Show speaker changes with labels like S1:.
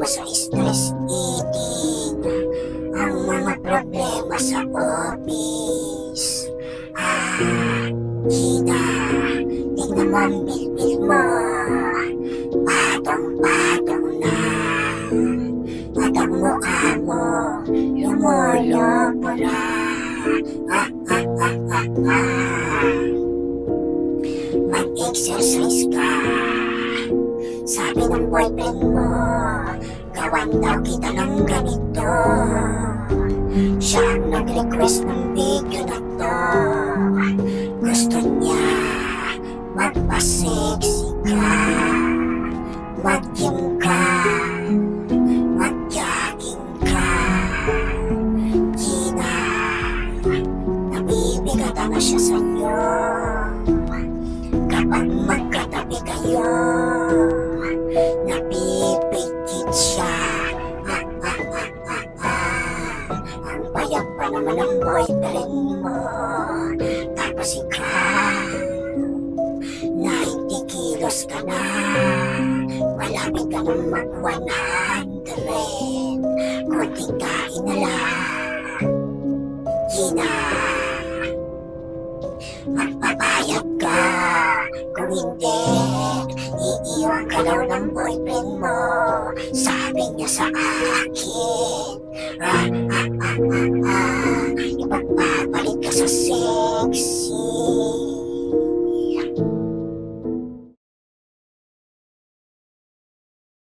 S1: mo sa stress eating, ang mga problema sa office. Gina, tingnan mo ang bilbil mo. Patong-patong na. At ang mukha mo, lumolobo na. Mag-exercise ka. Sabi ng boyfriend mo, gawan daw kita ng ganito. Siya ang nag-request ng video na to. Gusto niya magpa-sexy ka, mag-gym ka, mag-jogging ka. Gina, nabibigatan na siya sa'yo. Kapag magkatabi kayo, napipigit siya. Ang payag pa naman ang boyfriend mo. Tapos ikaw, 90 kilos ka na. Malapit ka nang mag-100. Kunting kain na lang. Gina, magpapayag ka. Kung hindi, iiwan ka daw ng boyfriend mo. Sabi niya sa akin. Ipagpapalit ka sa sexy.